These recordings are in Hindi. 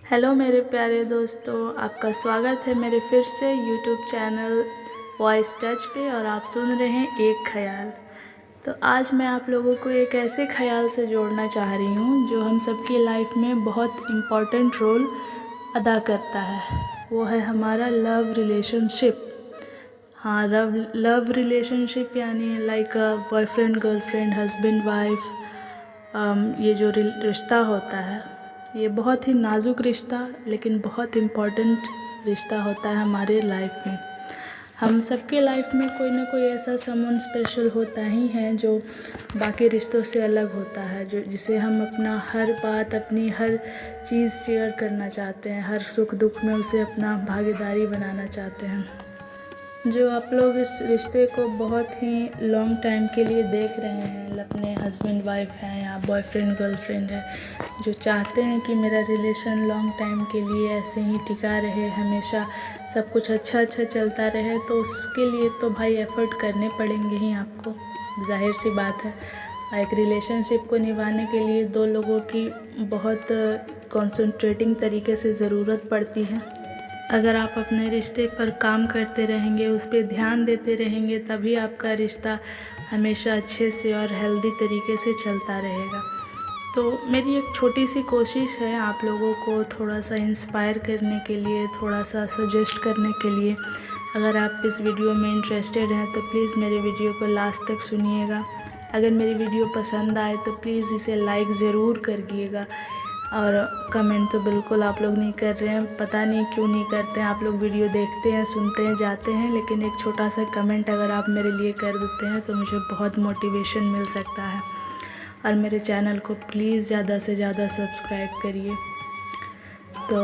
हेलो मेरे प्यारे दोस्तों, आपका स्वागत है मेरे फिर से यूट्यूब चैनल वॉइस टच पे। और आप सुन रहे हैं एक ख्याल। तो आज मैं आप लोगों को एक ऐसे ख्याल से जोड़ना चाह रही हूँ जो हम सबकी लाइफ में बहुत इम्पॉर्टेंट रोल अदा करता है। वो है हमारा लव रिलेशनशिप। हाँ, लव रिलेशनशिप यानी like boyfriend girlfriend husband wife. ये जो रिश्ता होता है, ये बहुत ही नाजुक रिश्ता लेकिन बहुत इम्पॉर्टेंट रिश्ता होता है हमारे लाइफ में। हम सबके लाइफ में कोई ना कोई ऐसा समवन स्पेशल होता ही है जो बाकी रिश्तों से अलग होता है, जो जिसे हम अपना हर बात, अपनी हर चीज़ शेयर करना चाहते हैं, हर सुख दुख में उसे अपना भागीदारी बनाना चाहते हैं। जो आप लोग इस रिश्ते को बहुत ही लॉन्ग टाइम के लिए देख रहे हैं, अपने हस्बैंड वाइफ हैं या बॉयफ्रेंड गर्लफ्रेंड है, जो चाहते हैं कि मेरा रिलेशन लॉन्ग टाइम के लिए ऐसे ही टिका रहे, हमेशा सब कुछ अच्छा चलता रहे, तो उसके लिए तो भाई एफ़र्ट करने पड़ेंगे ही आपको, जाहिर सी बात है। एक रिलेशनशिप को निभाने के लिए दो लोगों की बहुत कॉन्सेंट्रेटिंग तरीके से ज़रूरत पड़ती है। अगर आप अपने रिश्ते पर काम करते रहेंगे, उस पर ध्यान देते रहेंगे, तभी आपका रिश्ता हमेशा अच्छे से और हेल्दी तरीके से चलता रहेगा। तो मेरी एक छोटी सी कोशिश है आप लोगों को थोड़ा सा इंस्पायर करने के लिए, थोड़ा सा सजेस्ट करने के लिए। अगर आप इस वीडियो में इंटरेस्टेड हैं तो प्लीज़ मेरे वीडियो को लास्ट तक सुनिएगा। अगर मेरी वीडियो पसंद आए तो प्लीज़ इसे लाइक ज़रूर करिएगा। और कमेंट तो बिल्कुल आप लोग नहीं कर रहे हैं, पता नहीं क्यों नहीं करते हैं। आप लोग वीडियो देखते हैं, सुनते हैं, जाते हैं, लेकिन एक छोटा सा कमेंट अगर आप मेरे लिए कर देते हैं तो मुझे बहुत मोटिवेशन मिल सकता है। और मेरे चैनल को प्लीज़ ज़्यादा से ज़्यादा सब्सक्राइब करिए। तो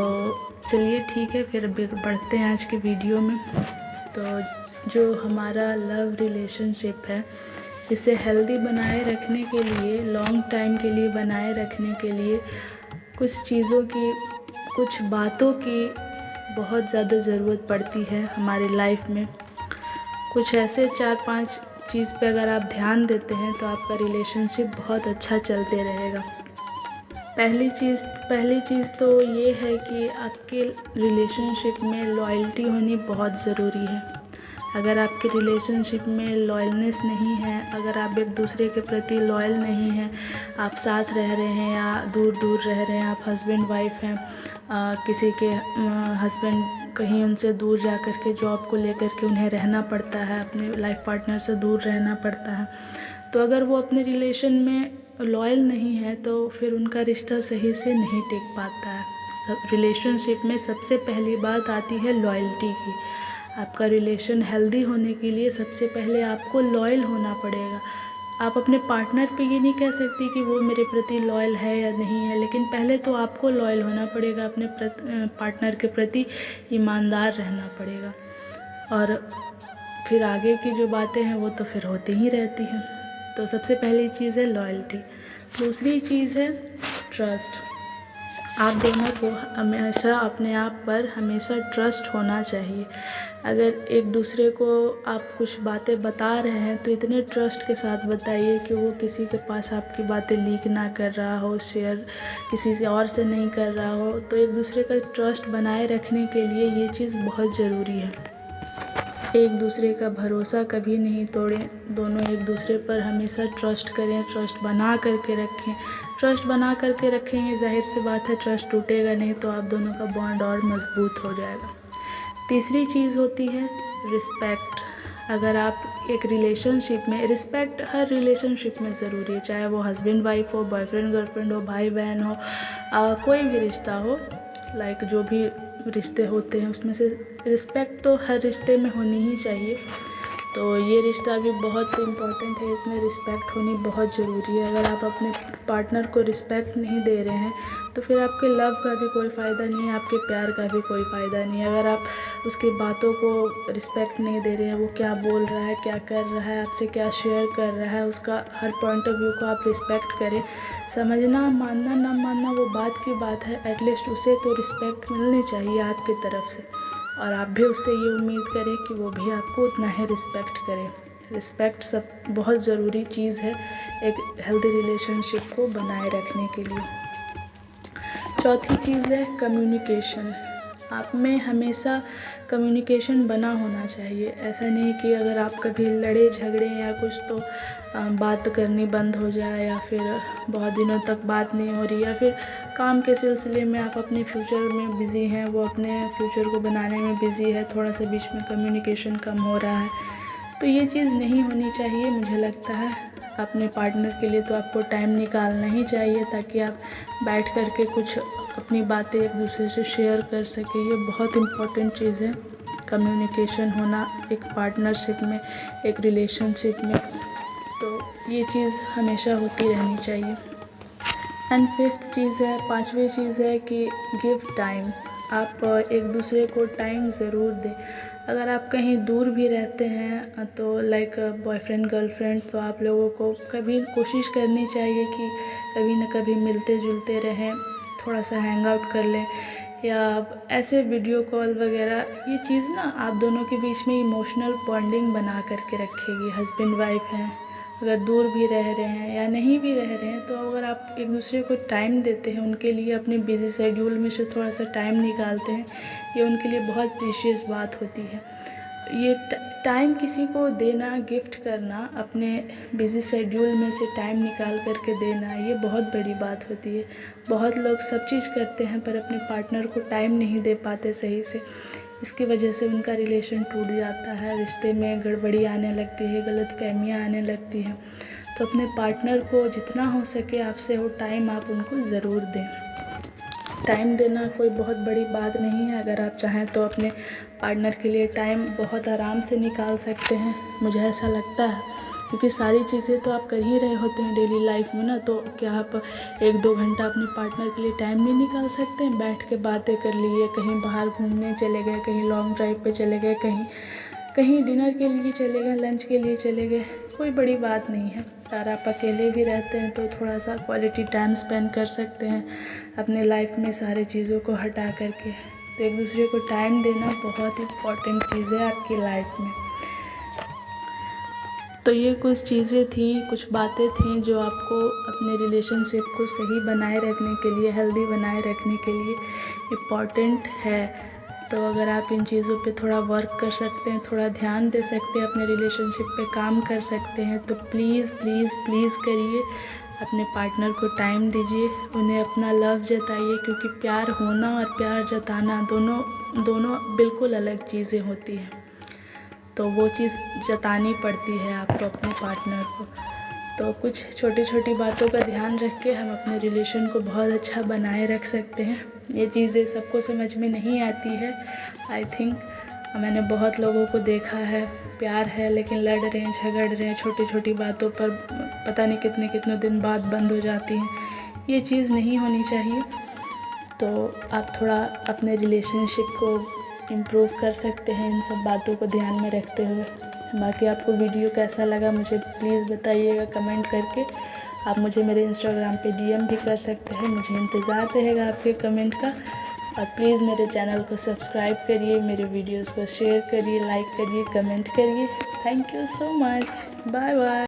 चलिए ठीक है, फिर बढ़ते हैं आज की वीडियो में। तो जो हमारा लव रिलेशनशिप है, इसे हेल्दी बनाए रखने के लिए, लॉन्ग टाइम के लिए बनाए रखने के लिए कुछ चीज़ों की, कुछ बातों की बहुत ज़्यादा ज़रूरत पड़ती है हमारी लाइफ में। कुछ ऐसे 4-5 चीज़ पे अगर आप ध्यान देते हैं तो आपका रिलेशनशिप बहुत अच्छा चलते रहेगा। पहली चीज़ तो ये है कि आपके रिलेशनशिप में लॉयल्टी होनी बहुत ज़रूरी है। अगर आपके रिलेशनशिप में लॉयलनेस नहीं है, अगर आप एक दूसरे के प्रति लॉयल नहीं हैं, आप साथ रह रहे हैं या दूर दूर रह रहे हैं, आप हस्बैंड वाइफ हैं, किसी के हस्बैंड कहीं उनसे दूर जा कर के जॉब को लेकर के उन्हें रहना पड़ता है, अपने लाइफ पार्टनर से दूर रहना पड़ता है, तो अगर वो अपने रिलेशन में लॉयल नहीं है तो फिर उनका रिश्ता सही से नहीं टिक पाता है। रिलेशनशिप में सबसे पहली बात आती है लॉयल्टी की। आपका रिलेशन हेल्दी होने के लिए सबसे पहले आपको लॉयल होना पड़ेगा। आप अपने पार्टनर पे ये नहीं कह सकती कि वो मेरे प्रति लॉयल है या नहीं है, लेकिन पहले तो आपको लॉयल होना पड़ेगा, अपने पार्टनर के प्रति ईमानदार रहना पड़ेगा। और फिर आगे की जो बातें हैं वो तो फिर होती ही रहती हैं। तो सबसे पहली चीज़ है लॉयल्टी। दूसरी चीज़ है ट्रस्ट। आप दोनों को हमेशा अपने आप पर हमेशा ट्रस्ट होना चाहिए। अगर एक दूसरे को आप कुछ बातें बता रहे हैं तो इतने ट्रस्ट के साथ बताइए कि वो किसी के पास आपकी बातें लीक ना कर रहा हो, शेयर किसी से और से नहीं कर रहा हो। तो एक दूसरे का ट्रस्ट बनाए रखने के लिए ये चीज़ बहुत ज़रूरी है। एक दूसरे का भरोसा कभी नहीं तोड़ें, दोनों एक दूसरे पर हमेशा ट्रस्ट करें, ट्रस्ट बना करके रखें। ट्रस्ट बना करके रखेंगे, जाहिर सी बात है ट्रस्ट टूटेगा नहीं, तो आप दोनों का बॉन्ड और मजबूत हो जाएगा। तीसरी चीज़ होती है रिस्पेक्ट। अगर आप एक रिलेशनशिप में, रिस्पेक्ट हर रिलेशनशिप में ज़रूरी है, चाहे वो हस्बैंड वाइफ हो, बॉयफ्रेंड गर्लफ्रेंड हो, भाई बहन हो, कोई भी रिश्ता हो, लाइक जो भी रिश्ते होते हैं उसमें से रिस्पेक्ट तो हर रिश्ते में होनी ही चाहिए। तो ये रिश्ता भी बहुत इम्पॉर्टेंट है, इसमें रिस्पेक्ट होनी बहुत ज़रूरी है। अगर आप अपने पार्टनर को रिस्पेक्ट नहीं दे रहे हैं तो फिर आपके लव का भी कोई फ़ायदा नहीं है, आपके प्यार का भी कोई फ़ायदा नहीं है। अगर आप उसकी बातों को रिस्पेक्ट नहीं दे रहे हैं, वो क्या बोल रहा है, क्या कर रहा है, आपसे क्या शेयर कर रहा है, उसका हर पॉइंट ऑफ व्यू को आप रिस्पेक्ट करें। समझना, मानना ना मानना वो बात की बात है, एटलीस्ट उसे तो रिस्पेक्ट मिलनी चाहिए आपकी तरफ से, और आप भी उससे ये उम्मीद करें कि वो भी आपको उतना ही रिस्पेक्ट करे। रिस्पेक्ट सब बहुत ज़रूरी चीज़ है एक हेल्दी रिलेशनशिप को बनाए रखने के लिए। चौथी चीज़ है कम्युनिकेशन। आप में हमेशा कम्युनिकेशन बना होना चाहिए। ऐसा नहीं कि अगर आप कभी लड़े झगड़े या कुछ तो बात करनी बंद हो जाए, या फिर बहुत दिनों तक बात नहीं हो रही, या फिर काम के सिलसिले में आप अपने फ्यूचर में बिज़ी हैं, वो अपने फ्यूचर को बनाने में बिज़ी है, थोड़ा सा बीच में कम्युनिकेशन कम हो रहा है, तो ये चीज़ नहीं होनी चाहिए। मुझे लगता है अपने पार्टनर के लिए तो आपको टाइम निकालना ही चाहिए, ताकि आप बैठ कर के कुछ अपनी बातें एक दूसरे से शेयर कर सकें। ये बहुत इम्पोर्टेंट चीज़ है, कम्युनिकेशन होना एक पार्टनरशिप में, एक रिलेशनशिप में। तो ये चीज़ हमेशा होती रहनी चाहिए। एंड फिफ्थ चीज़ है, पांचवी चीज़ है कि गिव टाइम। आप एक दूसरे को टाइम ज़रूर दें। अगर आप कहीं दूर भी रहते हैं तो लाइक बॉयफ्रेंड गर्लफ्रेंड, तो आप लोगों को कभी कोशिश करनी चाहिए कि कभी न कभी मिलते जुलते रहें, थोड़ा सा हैंग आउट कर लें, या ऐसे वीडियो कॉल वगैरह। ये चीज़ ना आप दोनों के बीच में इमोशनल बॉन्डिंग बना करके रखेगी। हस्बैंड वाइफ हैं, अगर दूर भी रह रहे हैं या नहीं भी रह रहे हैं, तो अगर आप एक दूसरे को टाइम देते हैं, उनके लिए अपने बिज़ी शेड्यूल में से थोड़ा सा टाइम निकालते हैं, ये उनके लिए बहुत प्रीशियस बात होती है। ये टाइम किसी को देना, गिफ्ट करना, अपने बिज़ी शेड्यूल में से टाइम निकाल करके देना, ये बहुत बड़ी बात होती है। बहुत लोग सब चीज़ करते हैं पर अपने पार्टनर को टाइम नहीं दे पाते सही से। इसकी वजह से उनका रिलेशन टूट जाता है, रिश्ते में गड़बड़ी आने लगती है, गलतफहमियाँ आने लगती हैं। तो अपने पार्टनर को जितना हो सके आपसे वो टाइम आप उनको ज़रूर दें। टाइम देना कोई बहुत बड़ी बात नहीं है। अगर आप चाहें तो अपने पार्टनर के लिए टाइम बहुत आराम से निकाल सकते हैं, मुझे ऐसा लगता है, क्योंकि सारी चीज़ें तो आप कर ही रहे होते हैं डेली लाइफ में ना। तो क्या आप 1-2 घंटा अपने पार्टनर के लिए टाइम नहीं निकाल सकते हैं? बैठ के बातें कर लिए, कहीं बाहर घूमने चले गए, कहीं लॉन्ग ड्राइव पे चले गए, कहीं डिनर के लिए चले गए, लंच के लिए चले गए, कोई बड़ी बात नहीं है। अगर आप अकेले भी रहते हैं तो थोड़ा सा क्वालिटी टाइम स्पेंड कर सकते हैं अपने लाइफ में सारी चीज़ों को हटा करके। तो एक दूसरे को टाइम देना बहुत इम्पॉर्टेंट चीज़ है आपकी लाइफ में। तो ये कुछ चीज़ें थी, कुछ बातें थीं जो आपको अपने रिलेशनशिप को सही बनाए रखने के लिए, हेल्दी बनाए रखने के लिए इम्पॉर्टेंट है। तो अगर आप इन चीज़ों पे थोड़ा वर्क कर सकते हैं, थोड़ा ध्यान दे सकते हैं, अपने रिलेशनशिप पे काम कर सकते हैं, तो प्लीज़ प्लीज़ प्लीज़ करिए। अपने पार्टनर को टाइम दीजिए, उन्हें अपना लव जताइए, क्योंकि प्यार होना और प्यार जताना दोनों बिल्कुल अलग चीज़ें होती हैं। तो वो चीज़ जतानी पड़ती है आपको अपने पार्टनर को। तो कुछ छोटी छोटी बातों का ध्यान रख के हम अपने रिलेशन को बहुत अच्छा बनाए रख सकते हैं। ये चीज़ें सबको समझ में नहीं आती है आई थिंक। मैंने बहुत लोगों को देखा है, प्यार है लेकिन लड़ रहे हैं, झगड़ रहे हैं, छोटी छोटी बातों पर पता नहीं कितने कितने दिन बाद बंद हो जाती हैं। ये चीज़ नहीं होनी चाहिए। तो आप थोड़ा अपने रिलेशनशिप को इम्प्रूव कर सकते हैं इन सब बातों को ध्यान में रखते हुए। बाकी आपको वीडियो कैसा लगा मुझे प्लीज़ बताइएगा कमेंट करके। आप मुझे मेरे इंस्टाग्राम पे डीएम भी कर सकते हैं, मुझे इंतज़ार रहेगा आपके कमेंट का। और प्लीज़ मेरे चैनल को सब्सक्राइब करिए, मेरे वीडियोस को शेयर करिए, लाइक करिए, कमेंट करिए। Thank you so much, bye bye.